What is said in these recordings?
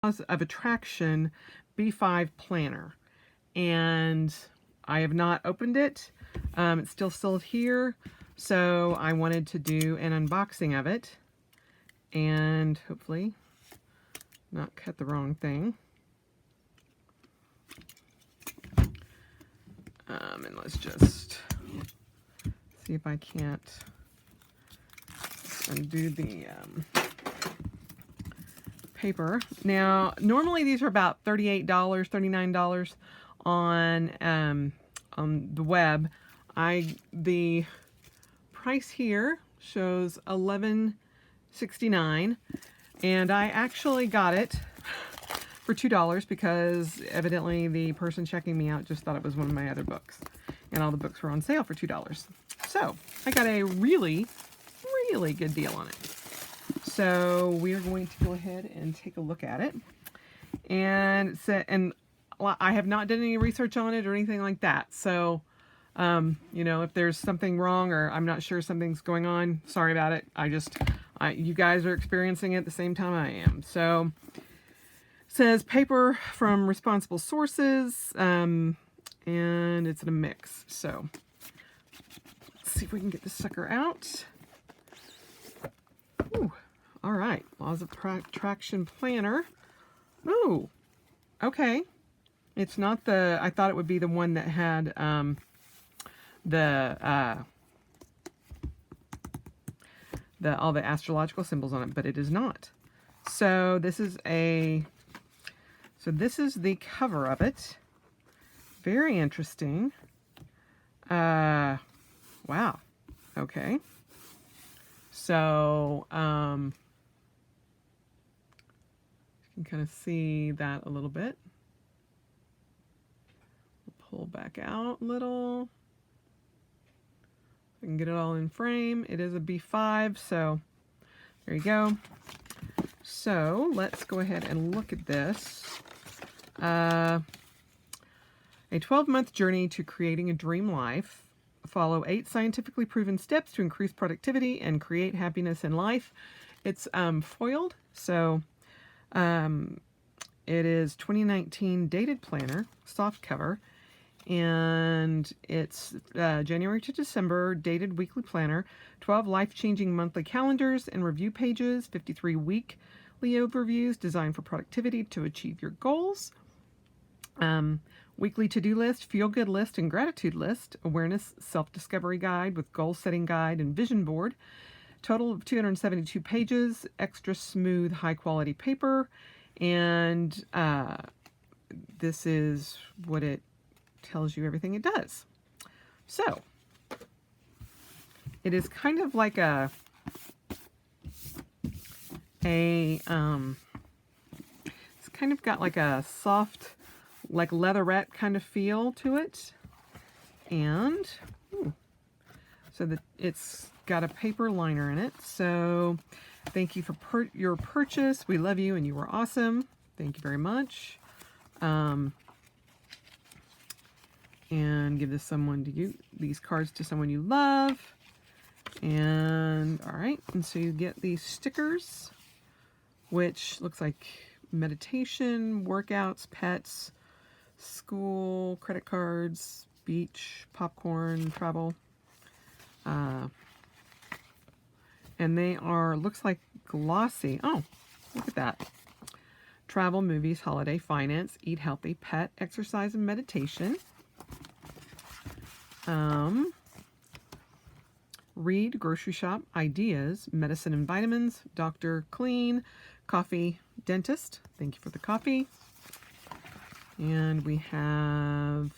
Laws of Attraction B5 Planner. And I have not opened it. It's still here. So I wanted to do an unboxing of it and hopefully not cut the wrong thing. And let's just see if I can't undo the paper. Now, normally these are about $38, $39 on the web. The price here shows $11.69, and I actually got it for $2 because evidently the person checking me out just thought it was one of my other books, and all the books were on sale for $2. So I got a really good deal on it. So we are going to go ahead and take a look at it. And I have not done any research on it or anything like that. So, you know, if there's something wrong or I'm not sure something's going on, sorry about it. You guys are experiencing it at the same time I am. So, it says paper from responsible sources, and it's in a mix. So, let's see if we can get this sucker out. Ooh, all right, Laws of Attraction Planner. Ooh, okay. It's not I thought it would be the one that had all the astrological symbols on it, but it is not. So this is the cover of it. Very interesting. Wow. Okay. So, you can kind of see that a little bit. We'll pull back out a little. We can get it all in frame. It is a B5, so there you go. So, let's go ahead and look at this. A 12-month journey to creating a dream life. Follow 8 scientifically proven steps to increase productivity and create happiness in life. It's foiled, so it is 2019 dated planner, soft cover, and it's January to December dated weekly planner, 12 life-changing monthly calendars and review pages, 53 weekly overviews designed for productivity to achieve your goals. Weekly to-do list, feel-good list, and gratitude list, awareness, self-discovery guide with goal-setting guide and vision board. Total of 272 pages, extra smooth, high-quality paper, and this is what it tells you everything it does. So, it is kind of like it's kind of got like a soft, like leatherette kind of feel to it, and so that it's got a paper liner in it. So thank you for your purchase. We love you and you were awesome. Thank you very much. And give these cards to someone you love. And all right, and so you get these stickers, which looks like meditation, workouts, pets, school, credit cards, beach, popcorn, travel. And they looks like glossy. Oh, look at that. Travel, movies, holiday, finance, eat healthy, pet, exercise, and meditation. Read, grocery shop, ideas, medicine and vitamins, doctor, clean, coffee, dentist. Thank you for the coffee. And we have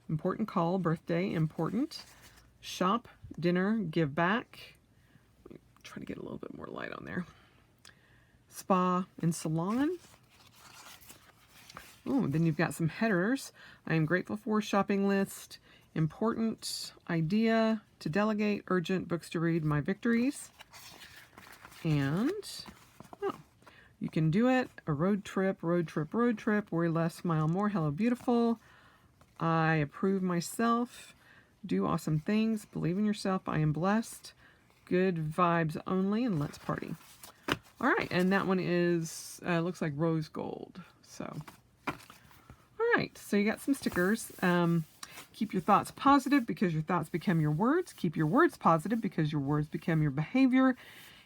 important call, birthday, important, shop, dinner, give back. Try to get a little bit more light on there. Spa and salon. Oh, then you've got some headers. I am grateful for, shopping list, important, idea, to delegate, urgent, books to read, my victories. And you can do it. A road trip, worry less, smile more, hello beautiful. I approve myself, do awesome things, believe in yourself, I am blessed, good vibes only, and let's party. All right, and that one is, looks like rose gold. So, all right, so you got some stickers. Keep your thoughts positive because your thoughts become your words. Keep your words positive because your words become your behavior.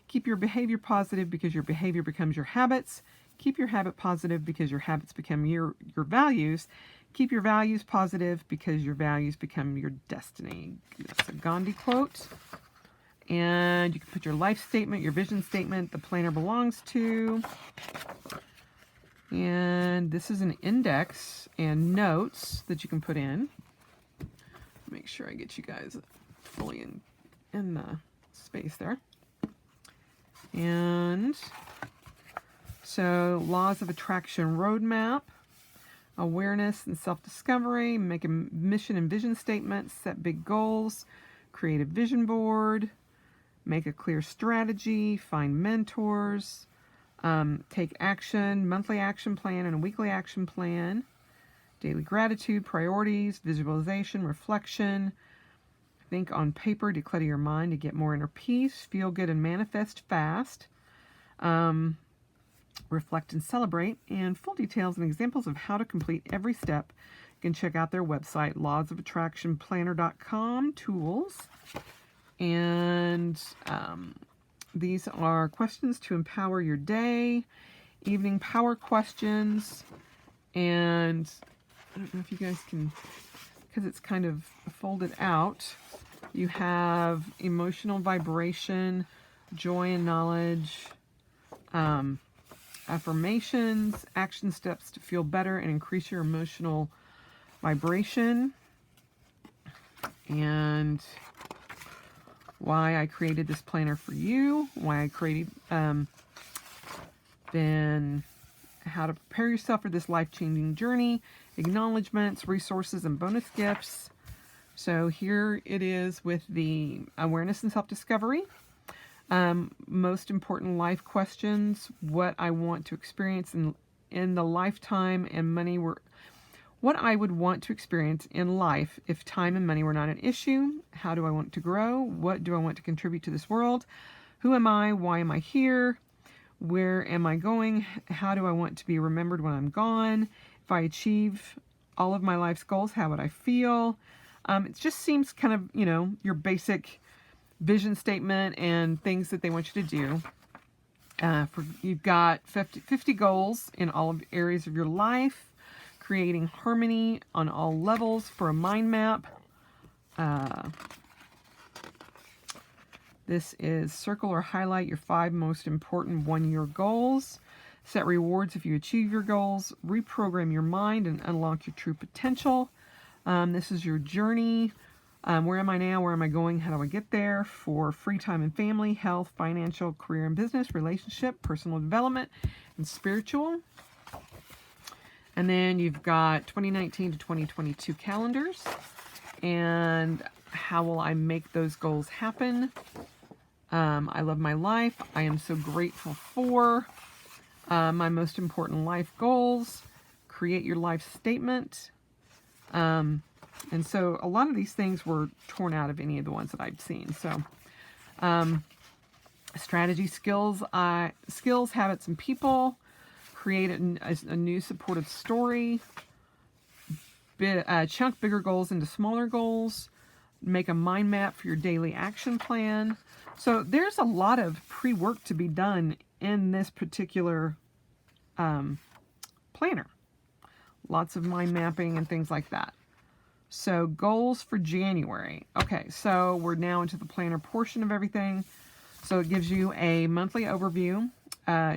Keep your behavior positive because your behavior becomes your habits. Keep your habit positive because your habits become your values. Keep your values positive because your values become your destiny. That's a Gandhi quote. And you can put your life statement, your vision statement, the planner belongs to. And this is an index and notes that you can put in. Make sure I get you guys fully in the space there. And so, laws of attraction roadmap, awareness and self-discovery, make a mission and vision statement, set big goals, create a vision board, make a clear strategy, find mentors, take action, monthly action plan and a weekly action plan, daily gratitude, priorities, visualization, reflection, think on paper, declutter your mind to get more inner peace, feel good and manifest fast, reflect and celebrate, and full details and examples of how to complete every step. You can check out their website, lawsofattractionplanner.com, tools. And these are questions to empower your day, evening power questions, and I don't know if you guys can, because it's kind of folded out, you have emotional vibration, joy and knowledge, affirmations, action steps to feel better and increase your emotional vibration, and why I created this planner for you, why I created, then how to prepare yourself for this life-changing journey, acknowledgments, resources, and bonus gifts. So here it is with the awareness and self-discovery. Most important life questions, what I want to experience in the lifetime and money were, what I would want to experience in life if time and money were not an issue. How do I want to grow? What do I want to contribute to this world? Who am I? Why am I here? Where am I going? How do I want to be remembered when I'm gone? If I achieve all of my life's goals, how would I feel? It just seems kind of, your basic vision statement and things that they want you to do. You've got 50 goals in all of areas of your life, creating harmony on all levels for a mind map. This is circle or highlight your 5 most important one-year goals. Set rewards if you achieve your goals. Reprogram your mind and unlock your true potential. This is your journey. Where am I now? Where am I going? How do I get there? For free time and family, health, financial, career and business, relationship, personal development, and spiritual. And then you've got 2019 to 2022 calendars. And how will I make those goals happen? I love my life. I am so grateful for my most important life goals. Create your life statement. And so a lot of these things were torn out of any of the ones that I've seen. So strategy, skills, habits, and people. Create a new supportive story. Chunk bigger goals into smaller goals. Make a mind map for your daily action plan. So there's a lot of pre-work to be done in this particular planner. Lots of mind mapping and things like that. So goals for January. Okay, so we're now into the planner portion of everything. So it gives you a monthly overview,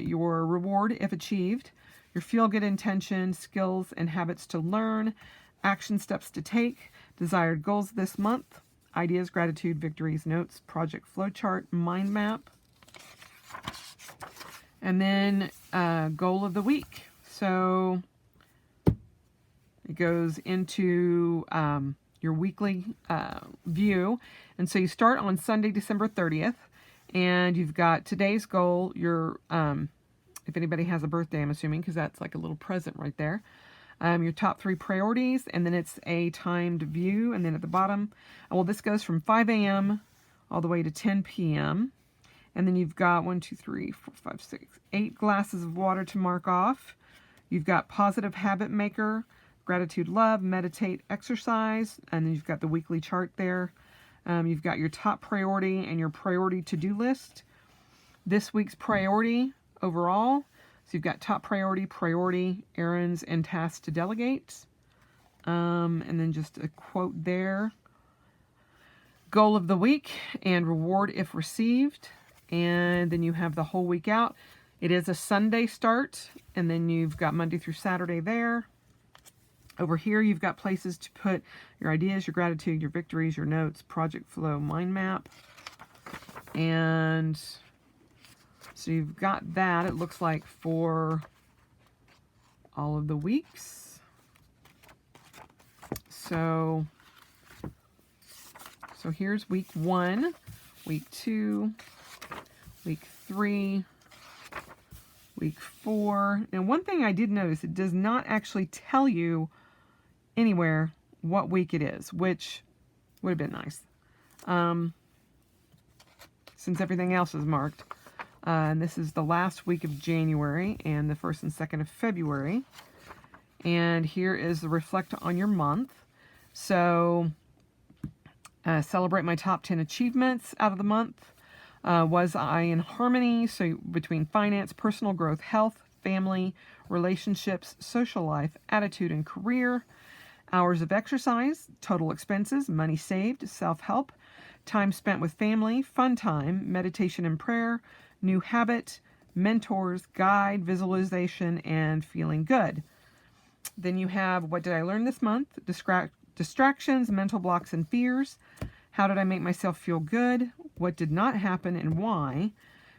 your reward if achieved, your feel-good intention, skills and habits to learn, action steps to take, desired goals this month, ideas, gratitude, victories, notes, project flowchart, mind map, and then goal of the week. So it goes into your weekly view. And so you start on Sunday, December 30th, and you've got today's goal, your, if anybody has a birthday, I'm assuming, because that's like a little present right there. Your top 3 priorities, and then it's a timed view, and then at the bottom, well, this goes from 5 a.m. all the way to 10 p.m., And then you've got 1, 2, 3, 4, 5, 6, 8 glasses of water to mark off. You've got positive habit maker, gratitude, love, meditate, exercise, and then you've got the weekly chart there. You've got your top priority and your priority to-do list. This week's priority overall. So you've got top priority, errands, and tasks to delegate. And then just a quote there. Goal of the week and reward if received. And then you have the whole week out. It is a Sunday start, and then you've got Monday through Saturday there. Over here, you've got places to put your ideas, your gratitude, your victories, your notes, project flow, mind map. And so you've got that, it looks like, for all of the weeks. So here's week 1, week 2, week 3, week 4. And one thing I did notice, it does not actually tell you anywhere what week it is, which would have been nice. Since everything else is marked. And this is the last week of January and the 1st and 2nd of February. And here is the reflect on your month. So celebrate my top 10 achievements out of the month. Was I in harmony? So between finance, personal growth, health, family, relationships, social life, attitude, and career. Hours of exercise, total expenses, money saved, self-help, time spent with family, fun time, meditation and prayer, new habit, mentors, guide, visualization, and feeling good. Then you have what did I learn this month? Distractions, mental blocks, and fears. How did I make myself feel good? What did not happen and why?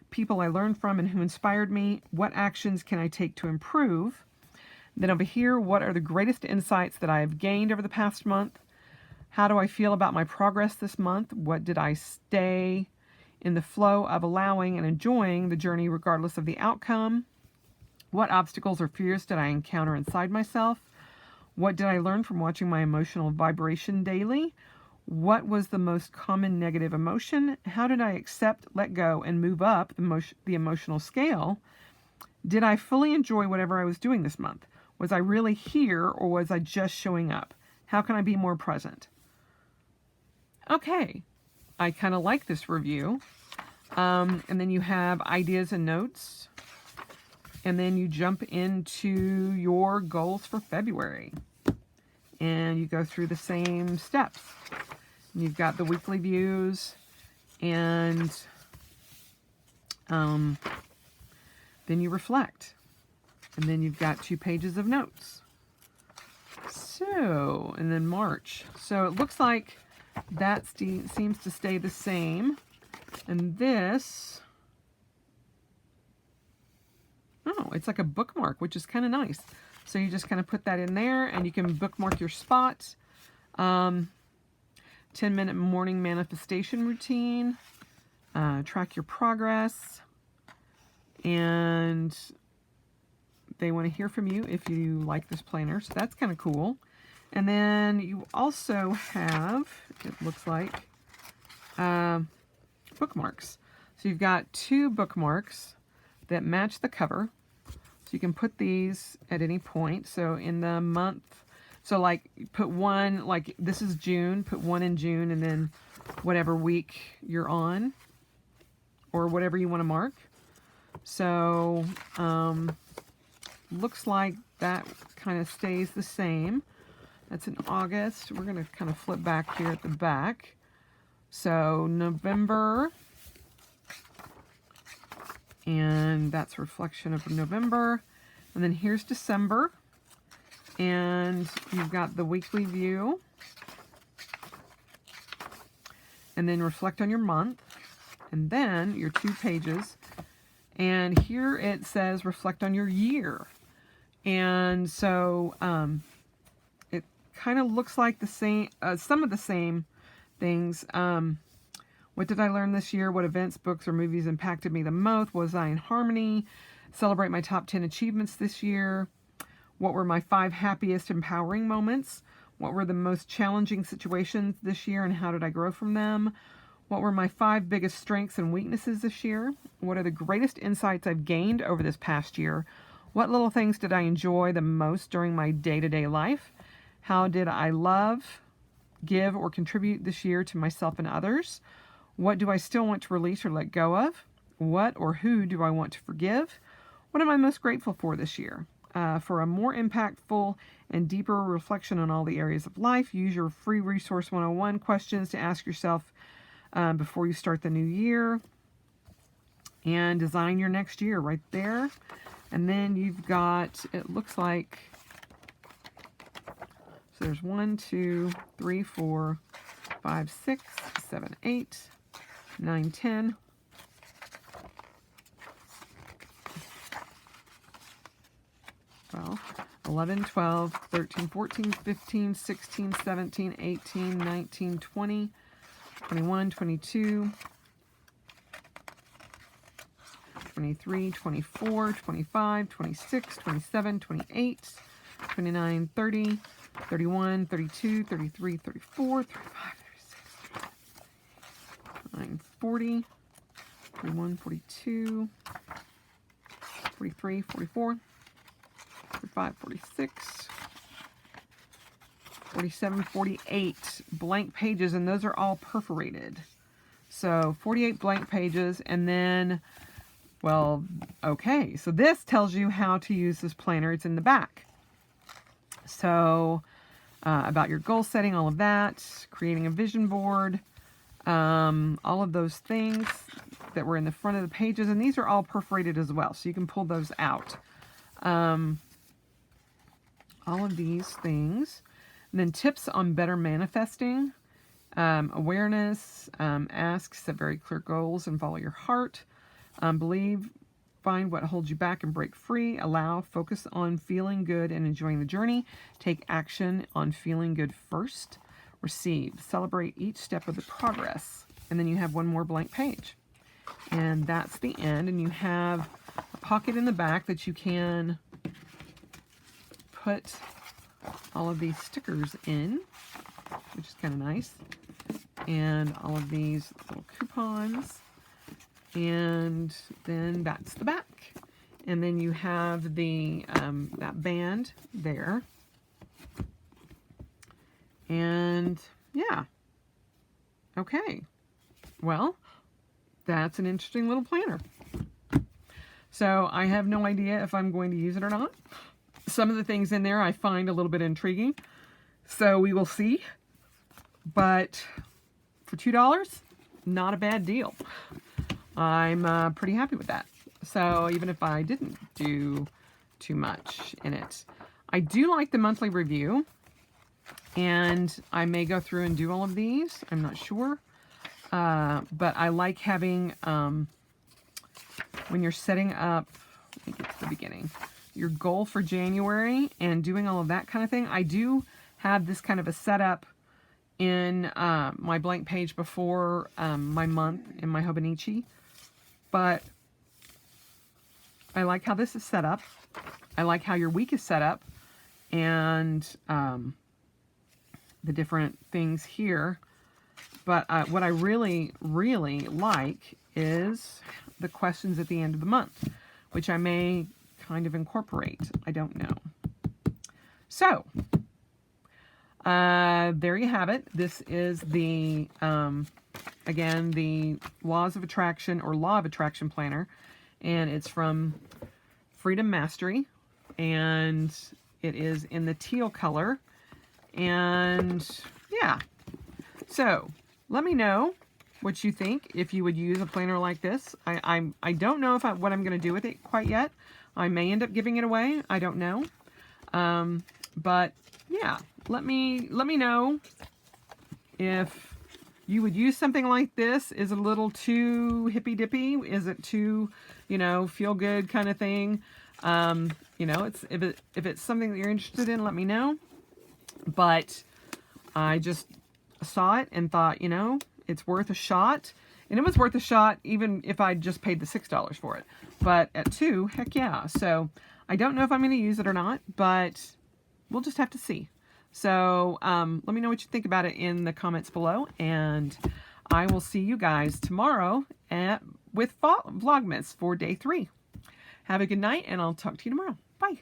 People I learned from and who inspired me. What actions can I take to improve? Then over here, what are the greatest insights that I have gained over the past month? How do I feel about my progress this month? What did I stay in the flow of allowing and enjoying the journey regardless of the outcome? What obstacles or fears did I encounter inside myself? What did I learn from watching my emotional vibration daily? What was the most common negative emotion? How did I accept, let go, and move up the emotional scale? Did I fully enjoy whatever I was doing this month? Was I really here, or was I just showing up? How can I be more present? Okay, I kind of like this review. And then you have ideas and notes. And then you jump into your goals for February. And you go through the same steps. You've got the weekly views, and then you reflect. And then you've got 2 pages of notes. So, and then March. So it looks like that seems to stay the same. And this, oh, it's like a bookmark, which is kind of nice. So you just kind of put that in there, and you can bookmark your spot. 10-minute morning manifestation routine. Track your progress. And they want to hear from you if you like this planner. So that's kind of cool. And then you also have, it looks like, bookmarks. So you've got 2 bookmarks that match the cover. So you can put these at any point. So in the month, so like put one, like this is June, put one in June, and then whatever week you're on or whatever you want to mark. So looks like that kind of stays the same. That's in August. We're going to kind of flip back here at the back. So November, and that's a reflection of November. And then here's December, and you've got the weekly view, and then reflect on your month, and then your 2 pages. And here it says reflect on your year. And so it kind of looks like the same, some of the same things. What did I learn this year? What events, books, or movies impacted me the most? Was I in harmony? Celebrate my top 10 achievements this year. What were my 5 happiest empowering moments? What were the most challenging situations this year, and how did I grow from them? What were my 5 biggest strengths and weaknesses this year? What are the greatest insights I've gained over this past year? What little things did I enjoy the most during my day-to-day life? How did I love, give, or contribute this year to myself and others? What do I still want to release or let go of? What or who do I want to forgive? What am I most grateful for this year? For a more impactful and deeper reflection on all the areas of life, use your free resource 101 questions to ask yourself before you start the new year, and design your next year right there. And then you've got, it looks like, so there's 1, 2, 3, 4, 5, 6, 7, 8, 9, 10. 11, 12, 13, 14, 15, 16, 17, 18, 19, 20, 21, 22, 23, 24, 25, 26, 27, 28, 29, 30, 31, 32, 33, 34, 35, 36, 39, 40, 41, 42, 43, 44, 45, 46, 47, 48 blank pages, and those are all perforated. So 48 blank pages, and then, well, okay, so this tells you how to use this planner. It's in the back. So about your goal setting, all of that, creating a vision board, all of those things that were in the front of the pages, and these are all perforated as well, so you can pull those out. All of these things. And then tips on better manifesting, awareness, ask, set very clear goals and follow your heart, believe, find what holds you back and break free, allow, focus on feeling good and enjoying the journey, take action on feeling good first, receive, celebrate each step of the progress. And then you have one more blank page. And that's the end. And you have a pocket in the back that you can put all of these stickers in, which is kind of nice, and all of these little coupons, and then that's the back. And then you have the that band there, and yeah, okay, well, that's an interesting little planner. So I have no idea if I'm going to use it or not. Some of the things in there I find a little bit intriguing, so we will see. But for $2, not a bad deal. I'm pretty happy with that. So even if I didn't do too much in it, I do like the monthly review, and I may go through and do all of these. I'm not sure, but I like having when you're setting up. Let me get to the beginning. Your goal for January and doing all of that kind of thing. I do have this kind of a setup in my blank page before my month in my Hobonichi, but I like how this is set up. I like how your week is set up, and the different things here. But what I really, really like is the questions at the end of the month, which I may kind of incorporate. I don't know. So, there you have it. This is the, again, the Laws of Attraction or Law of Attraction Planner, and it's from Freedom Mastery, and it is in the teal color, and yeah. So, let me know what you think, if you would use a planner like this. I don't know if what I'm going to do with it quite yet. I may end up giving it away. I don't know. But yeah, let me know if you would use something like this. Is it a little too hippy dippy? Is it too, feel good kind of thing? It's if it's something that you're interested in, let me know. But I just saw it and thought, it's worth a shot. And it was worth a shot even if I just paid the $6 for it. But at $2, heck yeah. So I don't know if I'm going to use it or not, but we'll just have to see. So let me know what you think about it in the comments below. And I will see you guys tomorrow with Vlogmas for day 3. Have a good night, and I'll talk to you tomorrow. Bye.